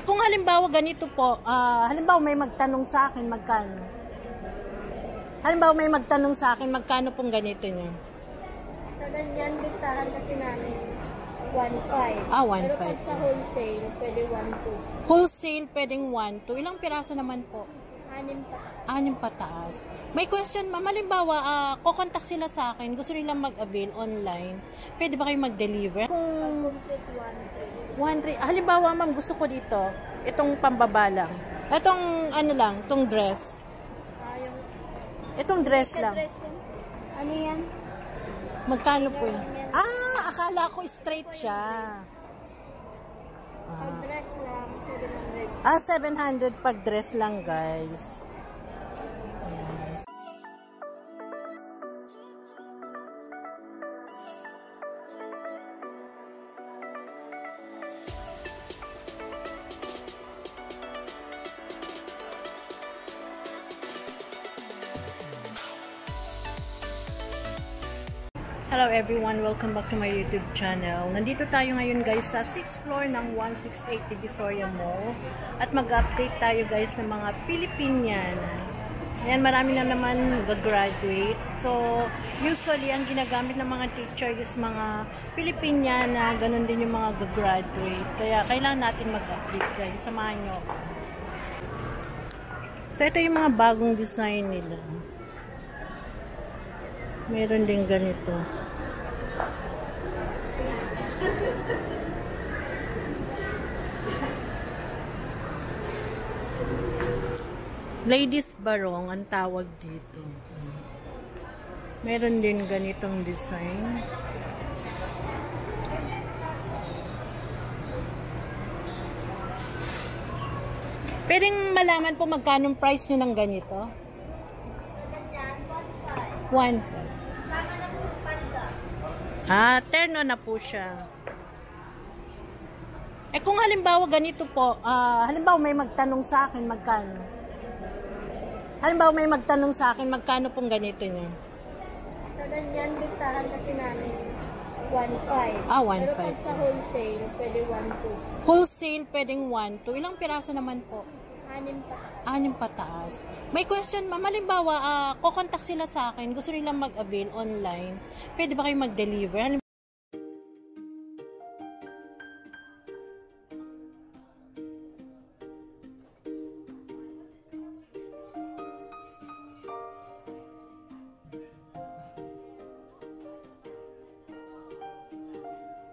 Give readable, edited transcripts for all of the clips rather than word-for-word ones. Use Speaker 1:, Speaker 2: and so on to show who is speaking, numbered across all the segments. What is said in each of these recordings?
Speaker 1: Kung halimbawa ganito po, halimbawa may magtanong sa akin magkano? Halimbawa may magtanong sa akin magkano pong ganito nyo?
Speaker 2: Sa ganyan, bigtahan kasi namin 1.5.
Speaker 1: 1.5.
Speaker 2: Pero pag sa wholesale, pwede 1.2.
Speaker 1: Wholesale, pwedeng 1.2. Ilang piraso naman po?
Speaker 2: 6 pa.
Speaker 1: 6 pataas. May question, ma'am. Halimbawa, kukontak sila sa akin. Gusto nilang mag-avail online. Pwede ba kayo mag-deliver? Kung 1.3. Halimbawa, ma'am, gusto ko dito. Itong pambaba lang. Itong, ano lang, itong dress. Itong dress lang.
Speaker 2: Ano yan?
Speaker 1: Magkano po yan? Akala ko straight siya.
Speaker 2: Pag dress lang, 700.
Speaker 1: 700 pag dress lang, guys. Ayan. Hello everyone, welcome back to my YouTube channel. Nandito tayo ngayon guys sa 6th floor ng 168 Divisoria Mall at mag-update tayo guys ng mga Pilipinian. Ayan, marami na naman gagraduate. So, usually ang ginagamit ng mga teacher is mga Pilipinian na ganun din yung mga gagraduate. Kaya kailangan natin mag-update guys. Samahan nyo. So, ito yung mga bagong design nila. Meron din ganito. Ladies barong ang tawag dito. Meron din ganitong design. Pwedeng malaman po magkano price nyo ng ganito? 1. Terno na po siya. Kung halimbawa ganito po, halimbawa may magtanong sa akin magkano? Halimbawa may magtanong sa akin magkano pong ganito nyo?
Speaker 2: Sa ganyan, bigtahan kasi namin 1.5.
Speaker 1: 1.5.
Speaker 2: Pero pag sa wholesale, pwede 1.2.
Speaker 1: Wholesale, pwedeng 1.2. Ilang piraso naman po?
Speaker 2: 6 pa.
Speaker 1: 6 pataas. May question, ma'am. Halimbawa, kukontak sila sa akin. Gusto nilang mag-avail online. Pwede ba kayo mag-deliver?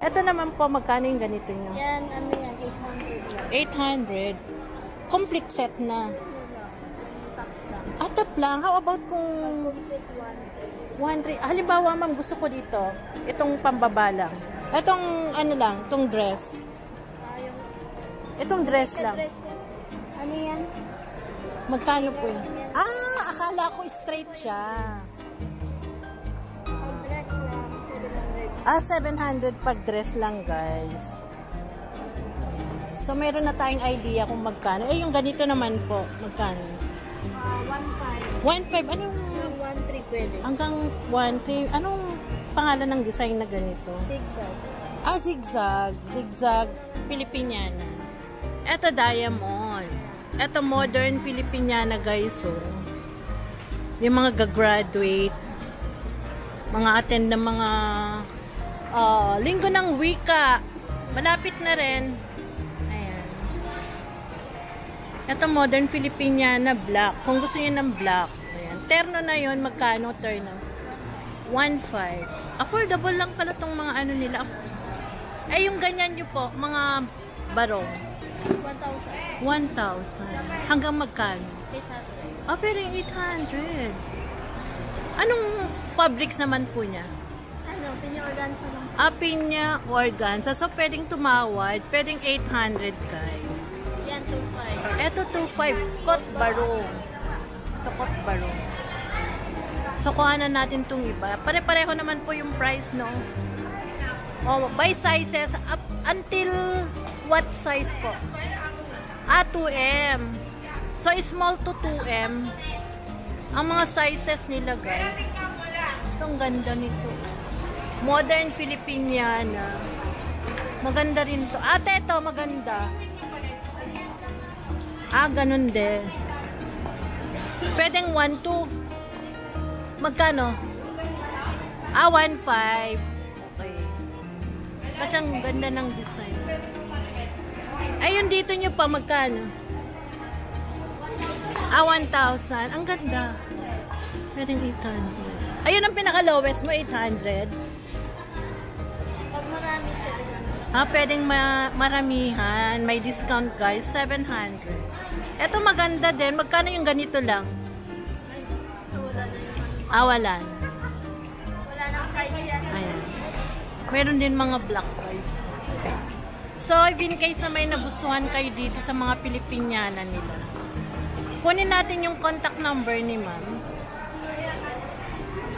Speaker 1: Ito naman po, magkano yung ganito nyo?
Speaker 2: Yan, ano yan, 800 lang.
Speaker 1: 800. Complete set na. Top lang. How about kung 1.3? Halimbawa, ma'am, gusto ko dito. Itong pambaba lang. Itong, ano lang, itong dress. Itong dress lang.
Speaker 2: Ano yan?
Speaker 1: Magkano po yan? Akala ko straight siya. 700 pag dress lang, guys. So, meron na tayong idea kung magkano. Yung ganito naman po, magkano?
Speaker 2: 1.5.
Speaker 1: 1.5. Anong?
Speaker 2: 1.3 pwede.
Speaker 1: Hanggang 1.3. Anong pangalan ng design na ganito?
Speaker 2: Zigzag.
Speaker 1: Zigzag. Zigzag Filipiniana. Ito diamond. Ito modern Filipiniana, guys. So, yung mga gagraduate, mga attend ng mga linggo ng wika. Malapit na rin. Ayan. Ito modern Filipiniana black. Kung gusto niyo ng black. Ayan. Terno na yon, magkano terno? 1.5. Affordable lang pala tong mga ano nila. Yung ganyan nyo po, mga barong.
Speaker 2: 1,000.
Speaker 1: 1,000. Hanggang magkano?
Speaker 2: 800.
Speaker 1: Pero 800. Anong fabrics naman po niya?
Speaker 2: Pinya organza lang.
Speaker 1: Pinya organza. So, pwedeng tumawad. Pwedeng 800, guys.
Speaker 2: Yan, 2.5.
Speaker 1: Ito, 2.5. Kot barong. Ito, kot barong. So, kuhanan natin itong iba. Pare-pareho naman po yung price, no? By sizes. Up until what size po? 2M. So, small to 2M. Ang mga sizes nila, guys. Ito, ang ganda nito. Modern Filipiniana. Maganda rin to. Ate, ito maganda. Ah, ganun din. Pwedeng 1.2. Magkano? Ah, 1.5. Okay. Kasi ang ganda ng design. Ayun, dito nyo pa, magkano? Ah, 1,000. Ang ganda. Pwedeng 800. Ayun ang pinaka-lowest mo, 800.
Speaker 2: Pag marami sila.
Speaker 1: Ah, pwedeng maramihan. May discount, guys. 700. Ito maganda din. Magkano yung ganito lang?
Speaker 2: Wala na yung ano.
Speaker 1: Ah, wala na.
Speaker 2: Wala nang size yan.
Speaker 1: Ayan. Meron din mga black guys. So, if in case na may nagustuhan kayo dito sa mga Pilipiniana nila, kunin natin yung contact number ni ma'am.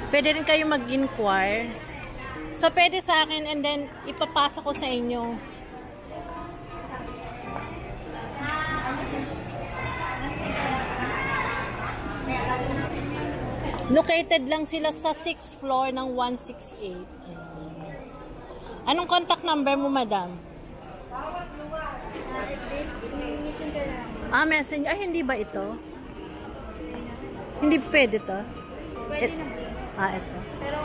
Speaker 1: Pwede rin kayo mag-inquire. So, pwede sa akin and then ipapasa ko sa inyo. Located lang sila sa 6th floor ng 168. Anong contact number mo, madam?
Speaker 2: Messenger na.
Speaker 1: Ah, messenger. Ay, hindi ba ito? Hindi pwede to?
Speaker 2: Pwede na.
Speaker 1: Ah, ito.
Speaker 2: Pero